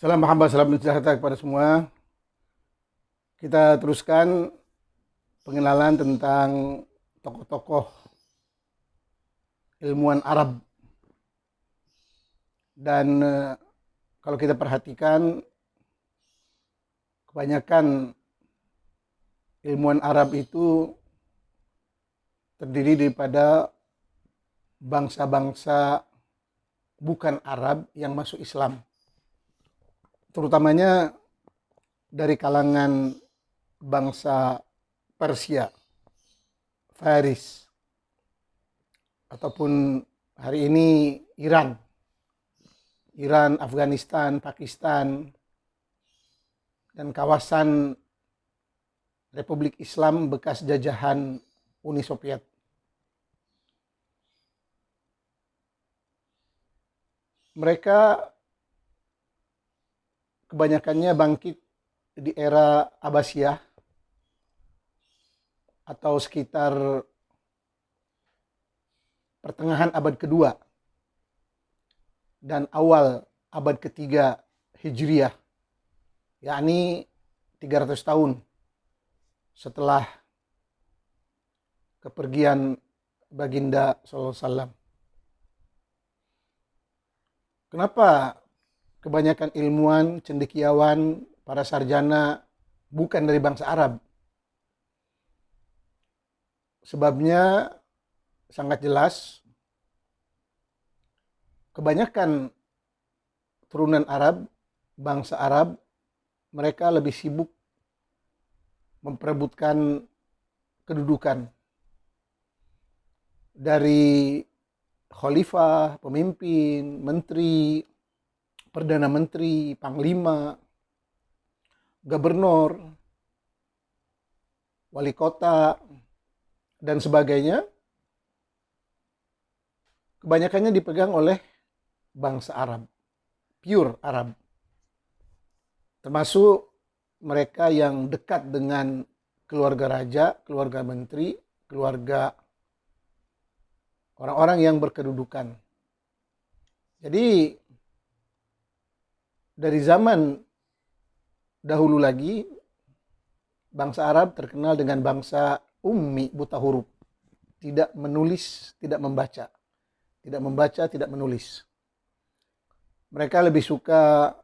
Salam Muhammad, salam sejahtera kepada semua. Kita teruskan pengenalan tentang tokoh-tokoh ilmuwan Arab. Dan kalau kita perhatikan, kebanyakan ilmuwan Arab itu terdiri daripada bangsa-bangsa bukan Arab yang masuk Islam. Terutamanya dari kalangan bangsa Persia, Faris, ataupun hari ini Iran, Afghanistan, Pakistan, dan kawasan Republik Islam bekas jajahan Uni Soviet. Mereka kebanyakannya bangkit di era Abbasiyah atau sekitar pertengahan abad kedua dan awal abad ketiga Hijriyah, yakni 300 tahun setelah kepergian Baginda SAW. Kenapa kebanyakan ilmuwan, cendekiawan, para sarjana bukan dari bangsa Arab? Sebabnya sangat jelas. Kebanyakan turunan Arab, bangsa Arab, mereka lebih sibuk memperebutkan kedudukan dari khalifah, pemimpin, menteri, perdana menteri, panglima, gubernur, wali kota, dan sebagainya. Kebanyakannya dipegang oleh bangsa Arab, pure Arab. Termasuk mereka yang dekat dengan keluarga raja, keluarga menteri, keluarga orang-orang yang berkedudukan. Jadi dari zaman dahulu lagi, bangsa Arab terkenal dengan bangsa ummi, buta huruf. Tidak menulis, tidak membaca. Tidak membaca, tidak menulis. Mereka lebih suka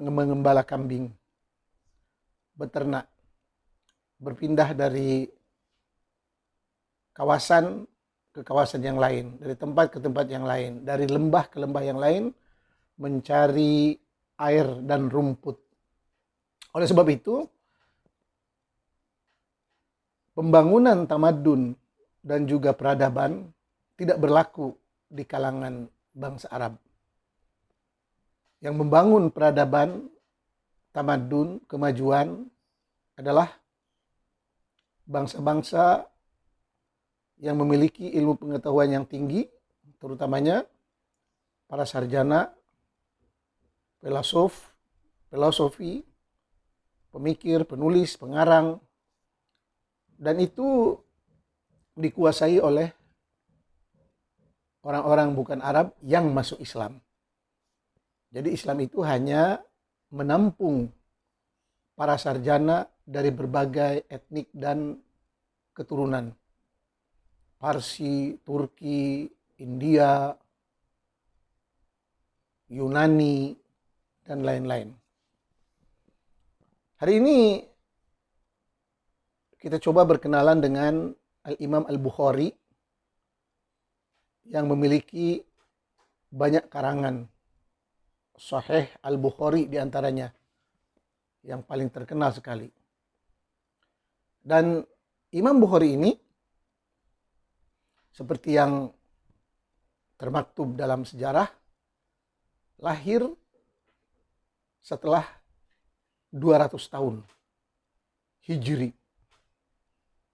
mengembala kambing, beternak, berpindah dari kawasan ke kawasan yang lain, dari tempat ke tempat yang lain, dari lembah ke lembah yang lain, mencari air dan rumput. Oleh sebab itu, pembangunan tamadun dan juga peradaban tidak berlaku di kalangan bangsa Arab. Yang membangun peradaban, tamadun, kemajuan adalah bangsa-bangsa yang memiliki ilmu pengetahuan yang tinggi, terutamanya para sarjana, filosofi, pemikir, penulis, pengarang, dan itu dikuasai oleh orang-orang bukan Arab yang masuk Islam. Jadi Islam itu hanya menampung para sarjana dari berbagai etnik dan keturunan. Parsi, Turki, India, Yunani, dan lain-lain. Hari ini kita coba berkenalan dengan Al-Imam Al-Bukhari yang memiliki banyak karangan. Sahih Al-Bukhari diantaranya yang paling terkenal sekali. Dan Imam Bukhari ini seperti yang termaktub dalam sejarah, lahir setelah 200 tahun Hijri.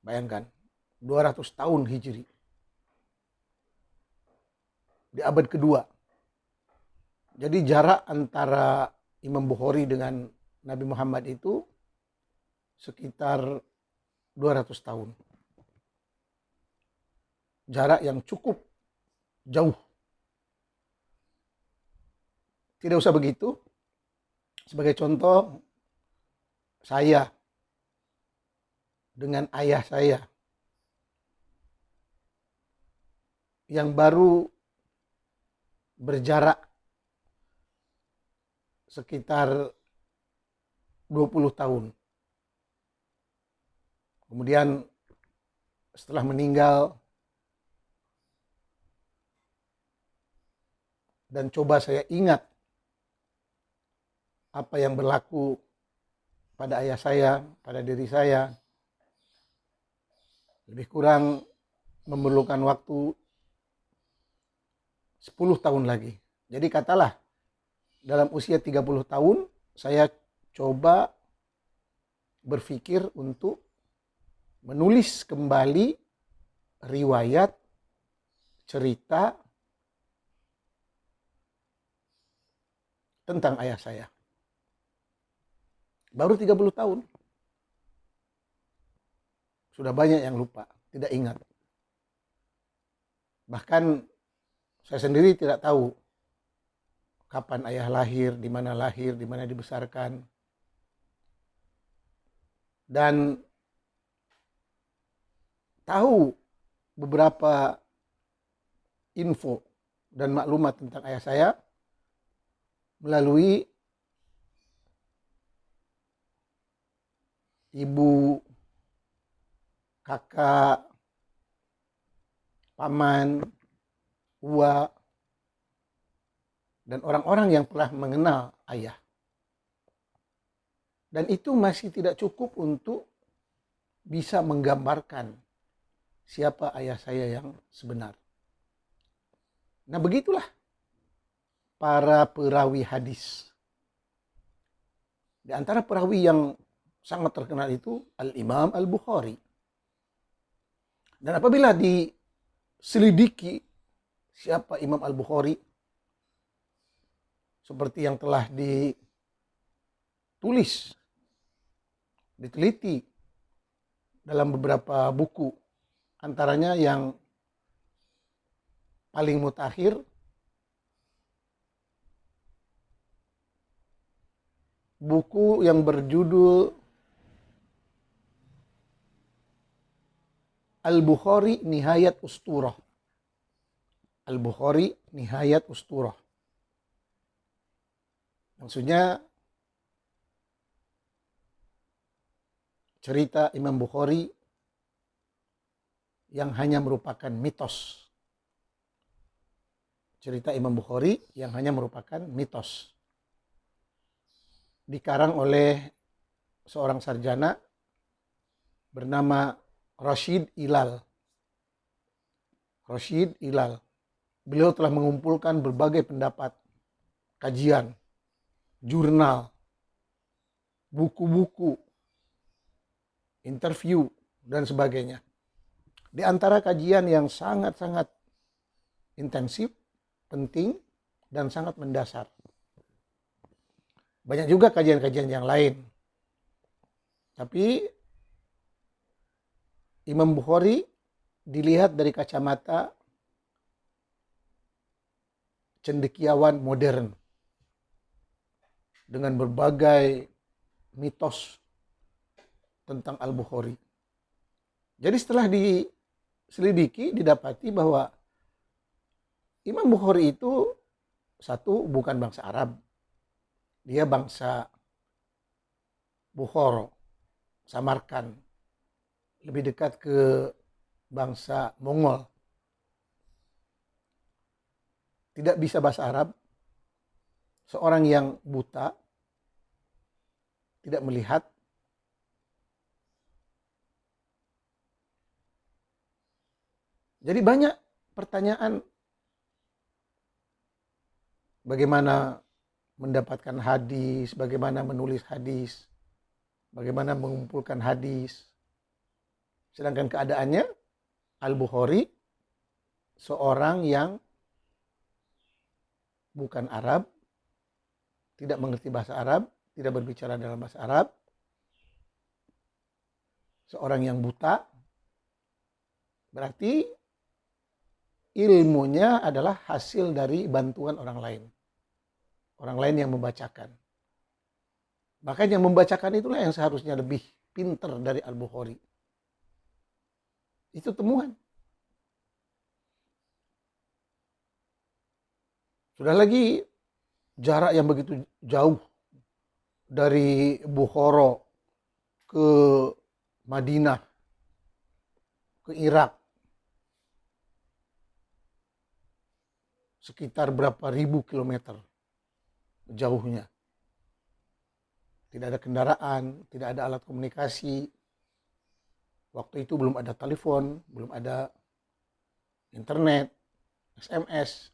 Bayangkan, 200 tahun Hijri. Di abad kedua. Jadi jarak antara Imam Bukhari dengan Nabi Muhammad itu sekitar 200 tahun. Jarak yang cukup jauh. Tidak usah begitu, Sebagai contoh, saya dengan ayah saya yang baru berjarak sekitar 20 tahun. Kemudian setelah meninggal dan coba saya ingat apa yang berlaku pada ayah saya, pada diri saya, lebih kurang memerlukan waktu 10 tahun lagi. Jadi katalah dalam usia 30 tahun saya coba berpikir untuk menulis kembali riwayat, cerita tentang ayah saya. Baru 30 tahun. Sudah banyak yang lupa, tidak ingat. Bahkan saya sendiri tidak tahu kapan ayah lahir, di mana dibesarkan. Dan tahu beberapa info dan maklumat tentang ayah saya melalui ibu, kakak, paman, uwa, dan orang-orang yang telah mengenal ayah. Dan itu masih tidak cukup untuk bisa menggambarkan siapa ayah saya yang sebenar. Nah, begitulah para perawi hadis. Di antara perawi yang sangat terkenal itu Al-Imam Al-Bukhari. Dan apabila diselidiki siapa Imam Al-Bukhari, seperti yang telah ditulis, diteliti dalam beberapa buku, antaranya yang paling mutakhir buku yang berjudul Al-Bukhari Nihayat Usturah. Al-Bukhari Nihayat Usturah. Maksudnya cerita Imam Bukhari yang hanya merupakan mitos. Cerita Imam Bukhari yang hanya merupakan mitos. Dikarang oleh seorang sarjana bernama Rashid Ilal. Rashid Ilal. Beliau telah mengumpulkan berbagai pendapat, kajian, jurnal, buku-buku, interview, dan sebagainya. Di antara kajian yang sangat-sangat intensif, penting, dan sangat mendasar. Banyak juga kajian-kajian yang lain. Tapi Imam Bukhari dilihat dari kacamata cendekiawan modern dengan berbagai mitos tentang Al-Bukhari. Jadi setelah diselidiki, didapati bahwa Imam Bukhari itu satu, bukan bangsa Arab. Dia bangsa Bukhara, Samarkand. Lebih dekat ke bangsa Mongol. Tidak bisa bahasa Arab. Seorang yang buta, tidak melihat. Jadi banyak pertanyaan bagaimana mendapatkan hadis, bagaimana menulis hadis, bagaimana mengumpulkan hadis. Sedangkan keadaannya Al-Bukhari seorang yang bukan Arab, tidak mengerti bahasa Arab, tidak berbicara dalam bahasa Arab, seorang yang buta, berarti ilmunya adalah hasil dari bantuan orang lain. Orang lain yang membacakan. Makanya yang membacakan itulah yang seharusnya lebih pinter dari Al-Bukhari. Itu temuan. Sudah lagi jarak yang begitu jauh dari Bukhara ke Madinah, ke Irak, sekitar berapa ribu kilometer jauhnya. Tidak ada kendaraan, tidak ada alat komunikasi. Waktu itu belum ada telepon, belum ada internet, SMS.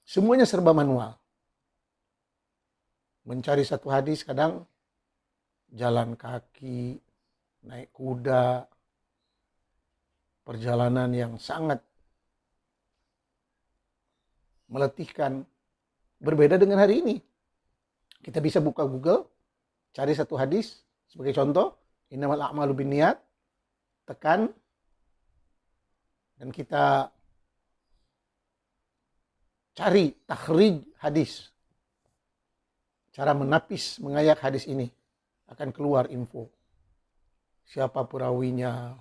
Semuanya serba manual. Mencari satu hadis kadang jalan kaki, naik kuda, perjalanan yang sangat meletihkan. Berbeda dengan hari ini. Kita bisa buka Google, cari satu hadis, sebagai contoh, innamal a'malu binniyat, tekan, dan kita cari takhrij hadis. Cara menapis, mengayak hadis ini. Akan keluar info. Siapa perawinya,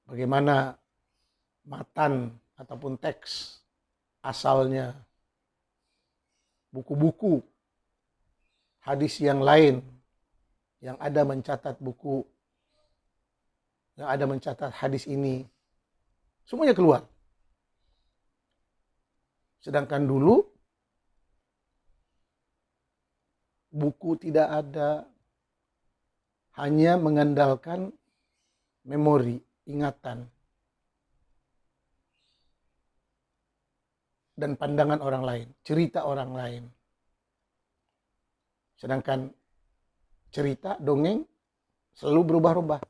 bagaimana matan ataupun teks asalnya, buku-buku hadis yang lain yang ada mencatat buku, yang ada mencatat hadis ini, semuanya keluar. Sedangkan dulu buku tidak ada, hanya mengandalkan memori, ingatan, dan pandangan orang lain, cerita orang lain. Sedangkan cerita, dongeng selalu berubah-ubah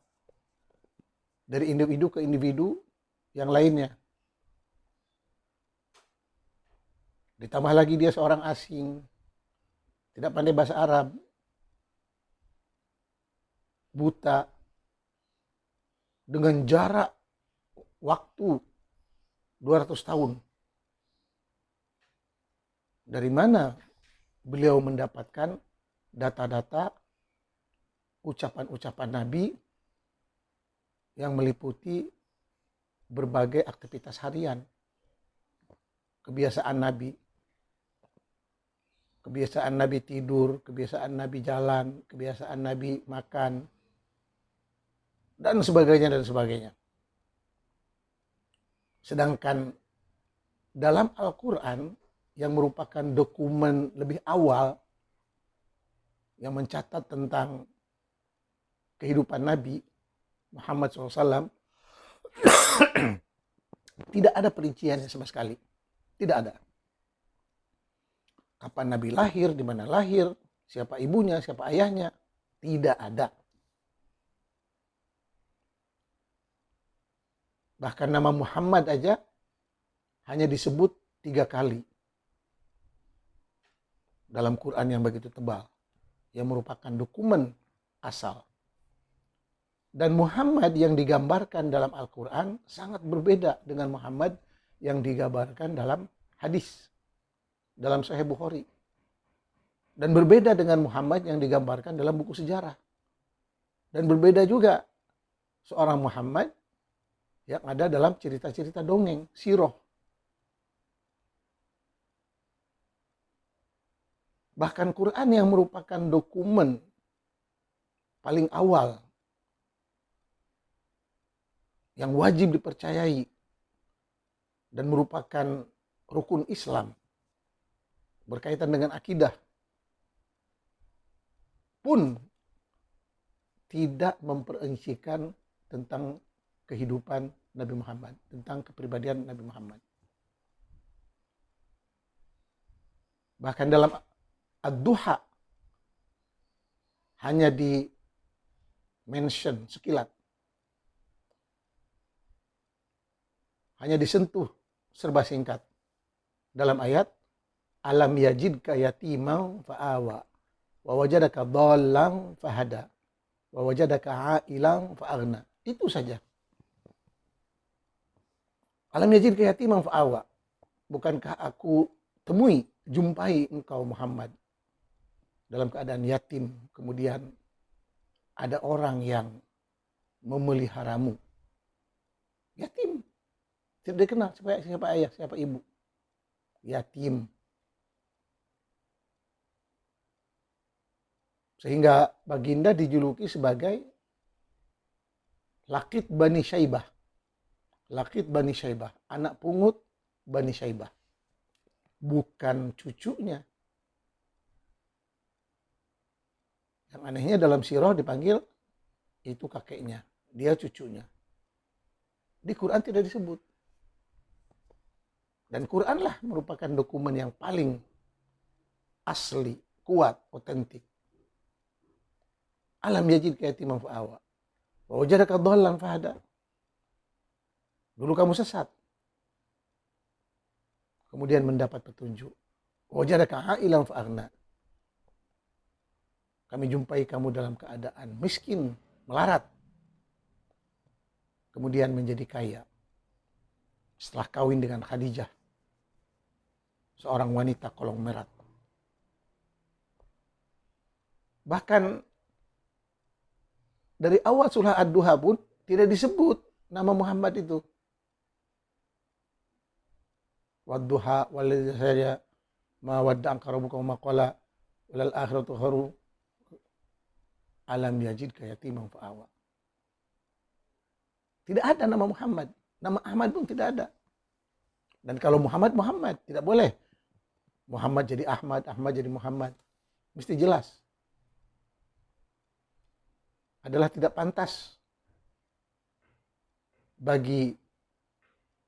dari individu ke individu yang lainnya. Ditambah lagi dia seorang asing, tidak pandai bahasa Arab, buta, dengan jarak waktu 200 tahun. Dari mana beliau mendapatkan data-data, ucapan-ucapan Nabi yang meliputi berbagai aktivitas harian, kebiasaan Nabi. Kebiasaan Nabi tidur, kebiasaan Nabi jalan, kebiasaan Nabi makan, dan sebagainya, dan sebagainya. Sedangkan dalam Al-Quran, yang merupakan dokumen lebih awal yang mencatat tentang kehidupan Nabi Muhammad SAW, tidak ada perinciannya sama sekali. Tidak ada. Kapan Nabi lahir, di mana lahir, siapa ibunya, siapa ayahnya, tidak ada. Bahkan nama Muhammad aja hanya disebut 3 kali dalam Quran yang begitu tebal, yang merupakan dokumen asal. Dan Muhammad yang digambarkan dalam Al-Quran sangat berbeda dengan Muhammad yang digambarkan dalam hadis, dalam Sahih Bukhari. Dan berbeda dengan Muhammad yang digambarkan dalam buku sejarah. Dan berbeda juga seorang Muhammad yang ada dalam cerita-cerita dongeng, sirah. Bahkan Quran yang merupakan dokumen paling awal yang wajib dipercayai dan merupakan rukun Islam berkaitan dengan akidah pun tidak memperincikan tentang kehidupan Nabi Muhammad, tentang kepribadian Nabi Muhammad. Bahkan dalam Ad-Duha hanya di mention sekilat, hanya disentuh serba singkat dalam ayat alam yajidka yatimau fa'awa wa wajadaka dhallan fahada wa wajadaka ailan fa'aghna. Itu saja. Alam yajidka yatimau fa'awa. Bukankah aku jumpai engkau Muhammad dalam keadaan yatim, kemudian ada orang yang memeliharamu. Yatim, tidak dikenal siapa ayah, siapa ibu. Yatim. Sehingga baginda dijuluki sebagai Laqit Bani Syaibah. Laqit Bani Syaibah, anak pungut Bani Syaibah. Bukan cucunya. Yang anehnya dalam sirah dipanggil itu kakeknya, dia cucunya. Di Quran tidak disebut. Dan Quran lah merupakan dokumen yang paling asli, kuat, otentik. Alam yajidka yatiman fa'awa. Wa wajadaka dhallan fahada. Dulu kamu sesat. Kemudian mendapat petunjuk. Wa wajadaka a'ilan fa'aghna. Kami jumpai kamu dalam keadaan miskin, melarat. Kemudian menjadi kaya. Setelah kawin dengan Khadijah, seorang wanita konglomerat. Bahkan dari awal surah Ad-Duha pun tidak disebut nama Muhammad itu. Wad-duha walladzi saja ma wadda'aka rabbuka wa ma qala walal akhiratu khairu alam yajidka yatiman fa'awa. Tidak ada nama Muhammad. Nama Ahmad pun tidak ada. Dan kalau Muhammad, Muhammad. Tidak boleh. Muhammad jadi Ahmad, Ahmad jadi Muhammad. Mesti jelas. Adalah tidak pantas bagi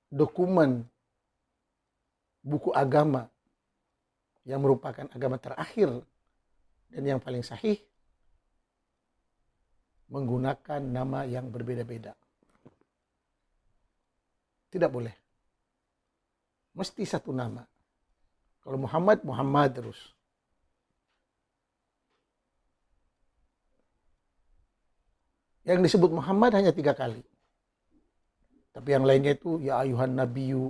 dokumen buku agama yang merupakan agama terakhir dan yang paling sahih menggunakan nama yang berbeda-beda. Tidak boleh. Mesti satu nama. Kalau Muhammad, Muhammad terus. Yang disebut Muhammad hanya 3 kali. Tapi yang lainnya itu ya ayuhan nabiyyu,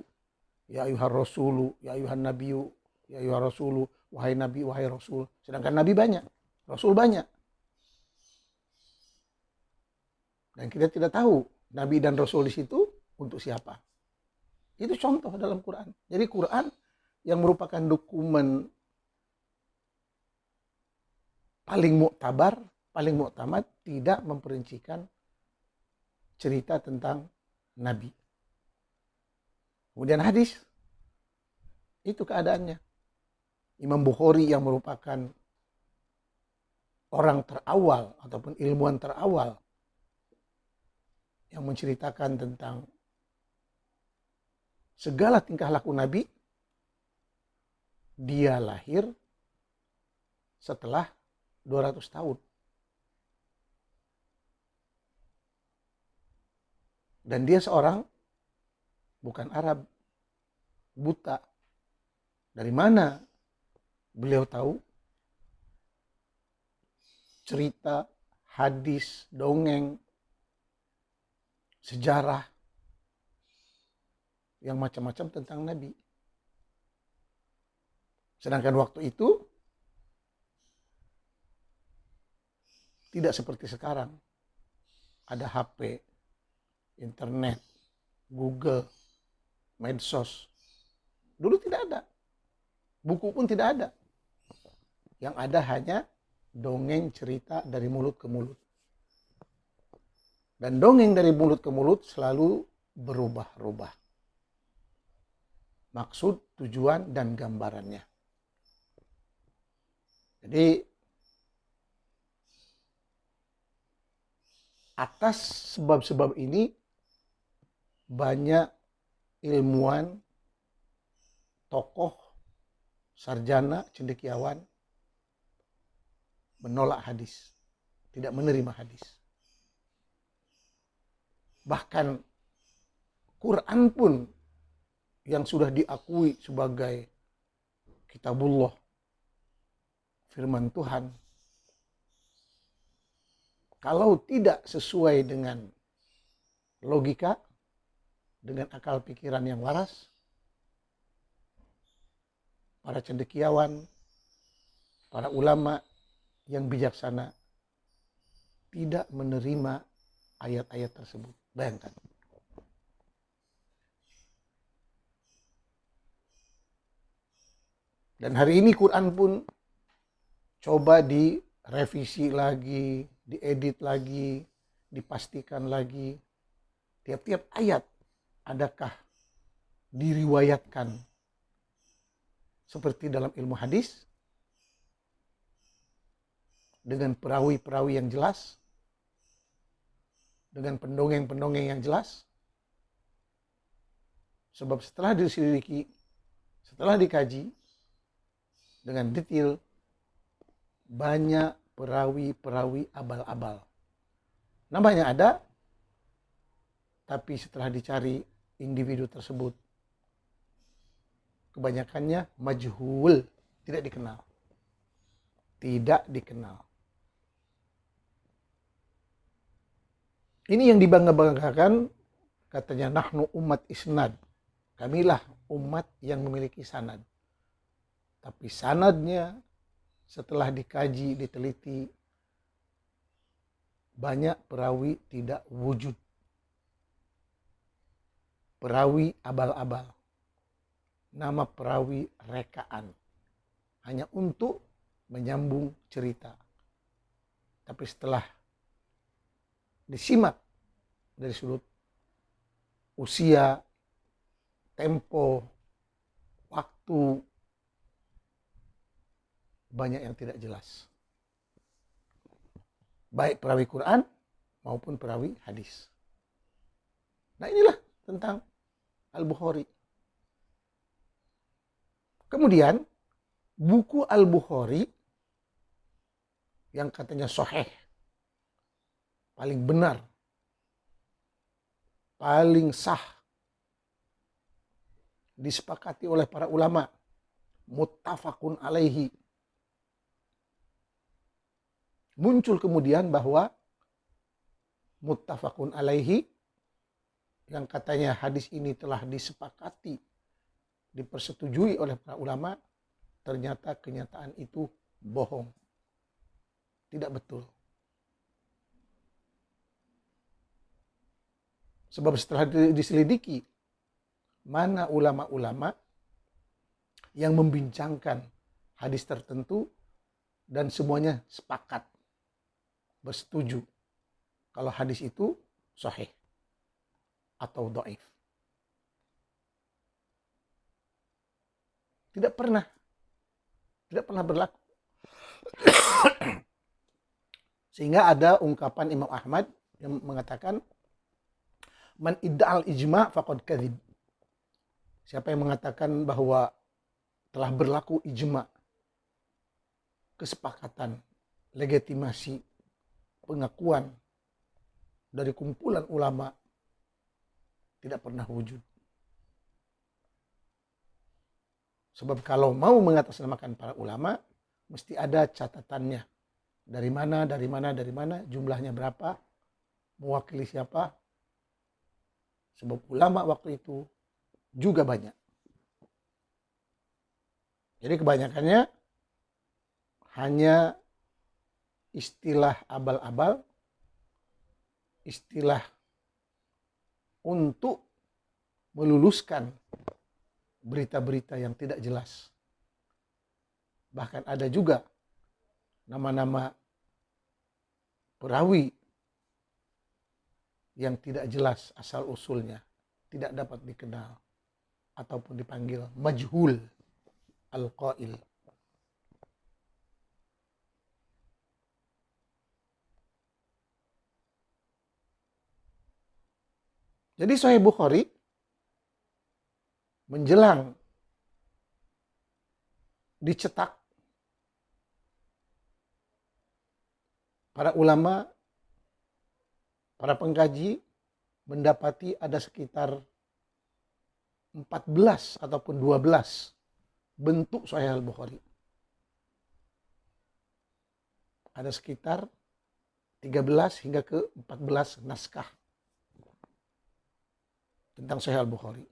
ya ayuhan rasulu, ya ayuhan nabiyyu, ya ayuhan rasulu, wahai nabi, wahai rasul. Sedangkan nabi banyak, rasul banyak. Dan kita tidak tahu nabi dan rasul di situ untuk siapa. Itu contoh dalam Quran. Jadi Quran yang merupakan dokumen paling muktabar, paling muktamad, tidak memperincikan cerita tentang Nabi. Kemudian hadis, itu keadaannya. Imam Bukhari yang merupakan orang terawal ataupun ilmuwan terawal yang menceritakan tentang segala tingkah laku Nabi, dia lahir setelah 200 tahun. Dan dia seorang bukan Arab, buta. Dari mana beliau tahu cerita, hadis, dongeng, sejarah yang macam-macam tentang Nabi. Sedangkan waktu itu tidak seperti sekarang. Ada HP, internet, Google, medsos. Dulu tidak ada. Buku pun tidak ada. Yang ada hanya dongeng cerita dari mulut ke mulut. Dan dongeng dari mulut ke mulut selalu berubah-ubah. Maksud, tujuan, dan gambarannya. Jadi, atas sebab-sebab ini, banyak ilmuwan, tokoh, sarjana, cendekiawan menolak hadis, tidak menerima hadis. Bahkan Quran pun yang sudah diakui sebagai kitabullah, firman Tuhan, kalau tidak sesuai dengan logika, dengan akal pikiran yang waras, para cendekiawan, para ulama yang bijaksana tidak menerima ayat-ayat tersebut. Bayangkan. Dan hari ini Quran pun coba direvisi lagi, diedit lagi, dipastikan lagi. Tiap-tiap ayat adakah diriwayatkan seperti dalam ilmu hadis dengan perawi-perawi yang jelas, dengan pendongeng-pendongeng yang jelas. Sebab setelah diselidiki, setelah dikaji dengan detail, banyak perawi-perawi abal-abal. Namanya ada, tapi setelah dicari individu tersebut, kebanyakannya majhul, tidak dikenal. Tidak dikenal. Ini yang dibangga-banggakan, katanya nahnu umat isnad. Kamilah umat yang memiliki sanad. Tapi sanadnya setelah dikaji, diteliti, banyak perawi tidak wujud. Perawi abal-abal. Nama perawi rekaan. Hanya untuk menyambung cerita. Tapi setelah disimak dari sudut usia, tempo, waktu, banyak yang tidak jelas. Baik perawi Quran maupun perawi hadis. Nah inilah tentang Al-Bukhari. Kemudian buku Al-Bukhari yang katanya sahih, paling benar, paling sah, disepakati oleh para ulama, muttafaqun alaihi. Muncul kemudian bahwa muttafaqun alaihi, yang katanya hadis ini telah disepakati, dipersetujui oleh para ulama, ternyata kenyataan itu bohong. Tidak betul. Sebab setelah diselidiki, mana ulama-ulama yang membincangkan hadis tertentu dan semuanya sepakat, bersetuju kalau hadis itu sahih atau dhaif. Tidak pernah berlaku. Sehingga ada ungkapan Imam Ahmad yang mengatakan, man idda'al ijma' faqad kadzib. Siapa yang mengatakan bahwa telah berlaku ijma', kesepakatan, legitimasi, pengakuan dari kumpulan ulama, tidak pernah wujud. Sebab kalau mau mengatasnamakan para ulama, mesti ada catatannya. Dari mana, jumlahnya berapa, mewakili siapa. Sebab ulama waktu itu juga banyak. Jadi kebanyakannya hanya istilah abal-abal, istilah untuk meluluskan berita-berita yang tidak jelas. Bahkan ada juga nama-nama perawi yang tidak jelas asal-usulnya, tidak dapat dikenal, ataupun dipanggil majhul al-qail. Jadi Sahih Bukhari menjelang dicetak, para ulama, para pengkaji mendapati ada sekitar 14 ataupun 12 bentuk Sahih Al-Bukhari. Ada sekitar 13 hingga ke 14 naskah tentang Sahih Al-Bukhari.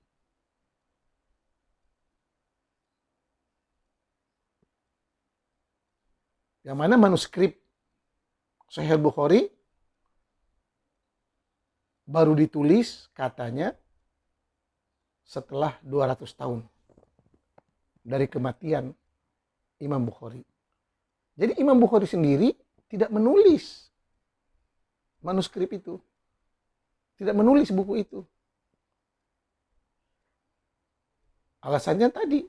Yang mana manuskrip Sahih Bukhari baru ditulis katanya setelah 200 tahun dari kematian Imam Bukhari. Jadi Imam Bukhari sendiri tidak menulis manuskrip itu. Tidak menulis buku itu. Alasannya tadi,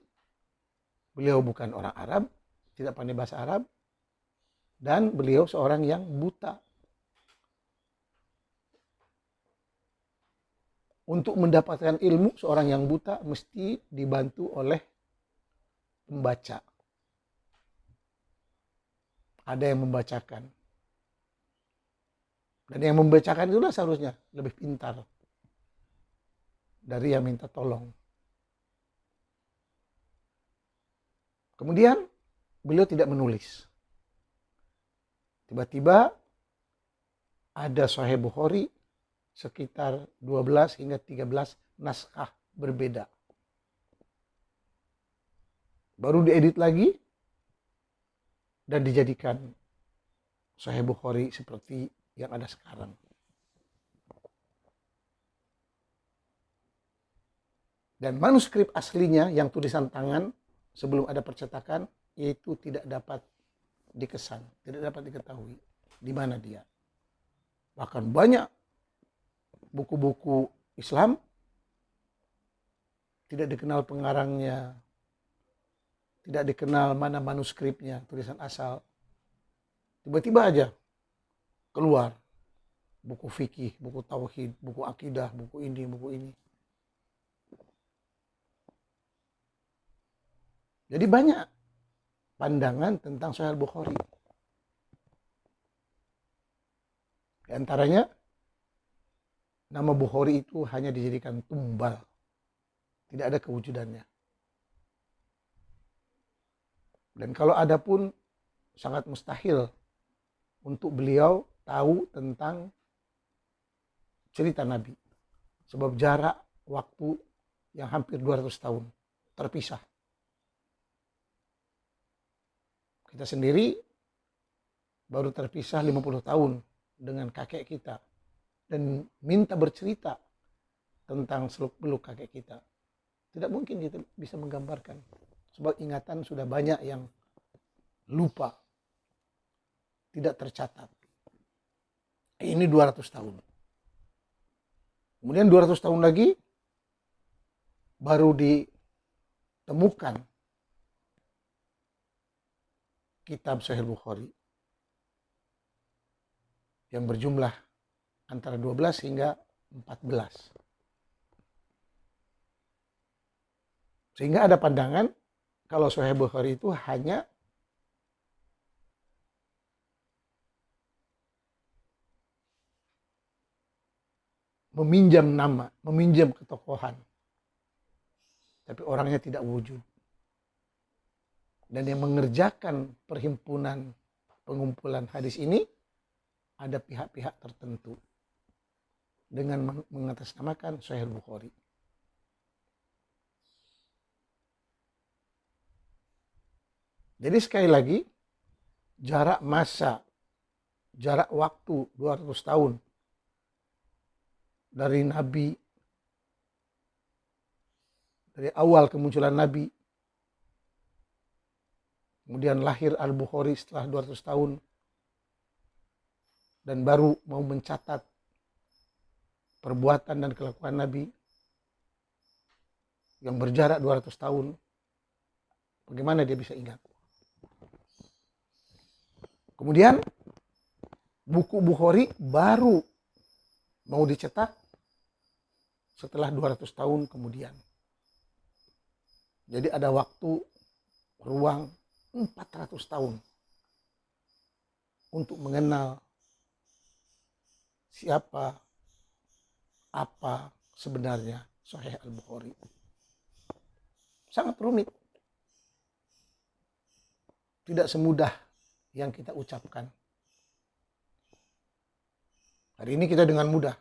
beliau bukan orang Arab, tidak pandai bahasa Arab, dan beliau seorang yang buta. Untuk mendapatkan ilmu, seorang yang buta mesti dibantu oleh pembaca. Ada yang membacakan. Dan yang membacakan itulah seharusnya lebih pintar dari yang minta tolong. Kemudian beliau tidak menulis. Tiba-tiba ada Sahih Bukhari sekitar 12 hingga 13 naskah berbeda. Baru diedit lagi dan dijadikan Sahih Bukhari seperti yang ada sekarang. Dan manuskrip aslinya yang tulisan tangan sebelum ada percetakan itu tidak dapat dikesan, tidak dapat diketahui di mana dia. Bahkan banyak buku-buku Islam tidak dikenal pengarangnya, tidak dikenal mana manuskripnya, tulisan asal. Tiba-tiba aja keluar buku fikih, buku tauhid, buku akidah, buku ini, buku ini. Jadi banyak pandangan tentang Sahih Bukhari. Di antaranya, nama Bukhari itu hanya dijadikan tumbal. Tidak ada kewujudannya. Dan kalau ada pun, sangat mustahil untuk beliau tahu tentang cerita Nabi. Sebab jarak waktu yang hampir 200 tahun terpisah. Kita sendiri baru terpisah 50 tahun dengan kakek kita. Dan minta bercerita tentang seluk-beluk kakek kita. Tidak mungkin kita bisa menggambarkan. Sebab ingatan sudah banyak yang lupa. Tidak tercatat. Ini 200 tahun. Kemudian 200 tahun lagi baru ditemukan kitab Sahih Bukhari yang berjumlah antara 12 hingga 14. Sehingga ada pandangan kalau Sahih Bukhari itu hanya meminjam nama, meminjam ketokohan. Tapi orangnya tidak wujud. Dan yang mengerjakan perhimpunan pengumpulan hadis ini ada pihak-pihak tertentu dengan mengatasnamakan Sahih Bukhari. Jadi sekali lagi, jarak masa, jarak waktu 200 tahun dari Nabi, dari awal kemunculan Nabi, kemudian lahir Al-Bukhari setelah 200 tahun, dan baru mau mencatat perbuatan dan kelakuan Nabi yang berjarak 200 tahun. Bagaimana dia bisa ingat? Kemudian buku Bukhari baru mau dicetak setelah 200 tahun kemudian. Jadi ada waktu, ruang 400 tahun untuk mengenal siapa, apa sebenarnya Sahih Al-Bukhari. Sangat rumit. Tidak semudah yang kita ucapkan. Hari ini kita dengan mudah.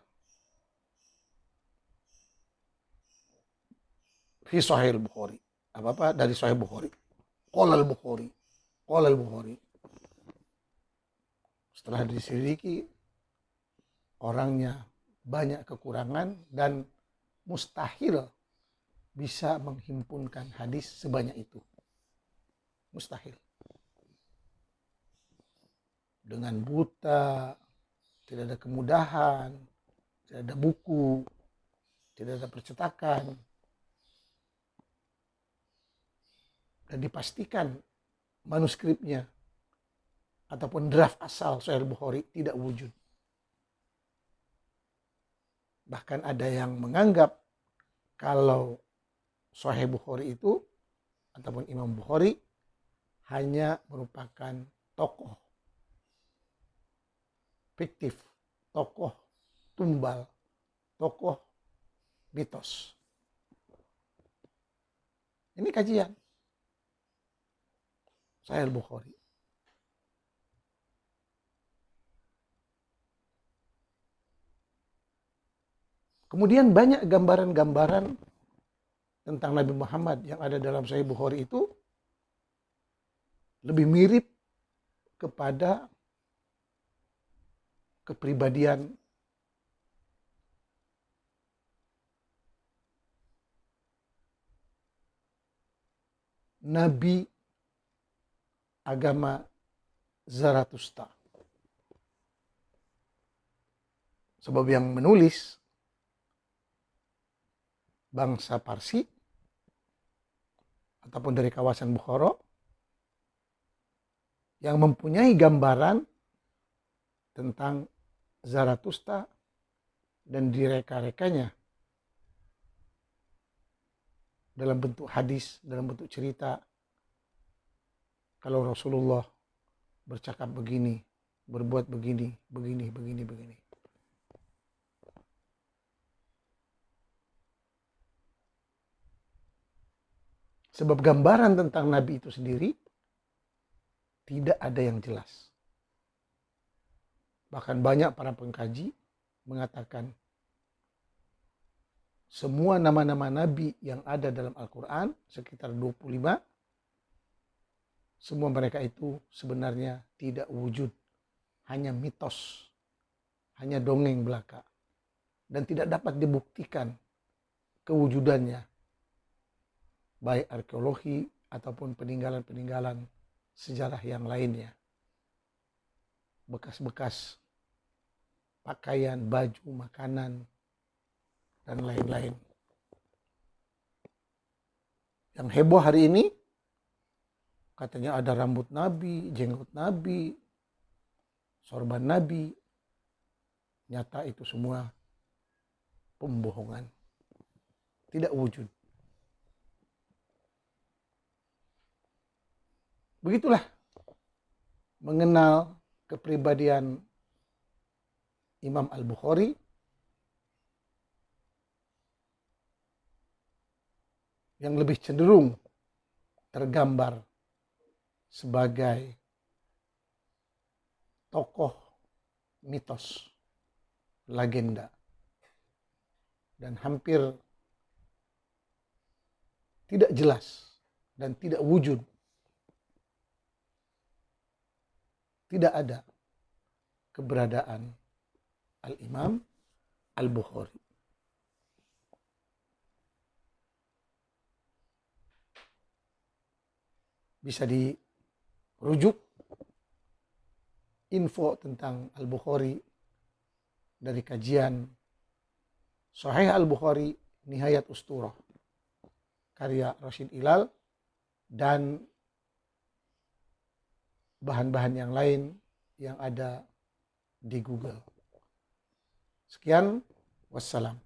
Fi Sahih Al-Bukhari. Apa-apa dari Sahih Bukhari. Qala Al-Bukhari. Qala Al-Bukhari. Setelah diselidiki, orangnya banyak kekurangan dan mustahil bisa menghimpunkan hadis sebanyak itu. Mustahil. Dengan buta, tidak ada kemudahan, tidak ada buku, tidak ada percetakan, dan dipastikan manuskripnya ataupun draft asal Sahih Bukhari tidak wujud. Bahkan ada yang menganggap kalau Sahih Bukhari itu ataupun Imam Bukhari hanya merupakan tokoh fiktif, tokoh tumbal, tokoh mitos. Ini kajian Sahih Bukhari. Kemudian banyak gambaran-gambaran tentang Nabi Muhammad yang ada dalam Sahih Bukhari itu lebih mirip kepada kepribadian Nabi agama Zarathustra. Sebab yang menulis bangsa Parsi ataupun dari kawasan Bukhara yang mempunyai gambaran tentang Zarathustra dan direka-rekanya dalam bentuk hadis, dalam bentuk cerita. Kalau Rasulullah bercakap begini, berbuat begini, begini. Sebab gambaran tentang Nabi itu sendiri tidak ada yang jelas. Bahkan banyak para pengkaji mengatakan semua nama-nama Nabi yang ada dalam Al-Quran, sekitar 25, semua mereka itu sebenarnya tidak wujud. Hanya mitos, hanya dongeng belaka. Dan tidak dapat dibuktikan kewujudannya. Baik arkeologi ataupun peninggalan-peninggalan sejarah yang lainnya. Bekas-bekas pakaian, baju, makanan, dan lain-lain. Yang heboh hari ini, katanya ada rambut Nabi, jenggot Nabi, sorban Nabi. Nyata itu semua pembohongan. Tidak wujud. Begitulah mengenal kepribadian Imam Al-Bukhari yang lebih cenderung tergambar sebagai tokoh mitos, legenda, dan hampir tidak jelas dan tidak wujud. Tidak ada keberadaan Al-Imam Al-Bukhari. Bisa dirujuk info tentang Al-Bukhari dari kajian Sahih Al-Bukhari Nihayat Usturah karya Rashid Ilal dan bahan-bahan yang lain yang ada di Google. Sekian, wassalam.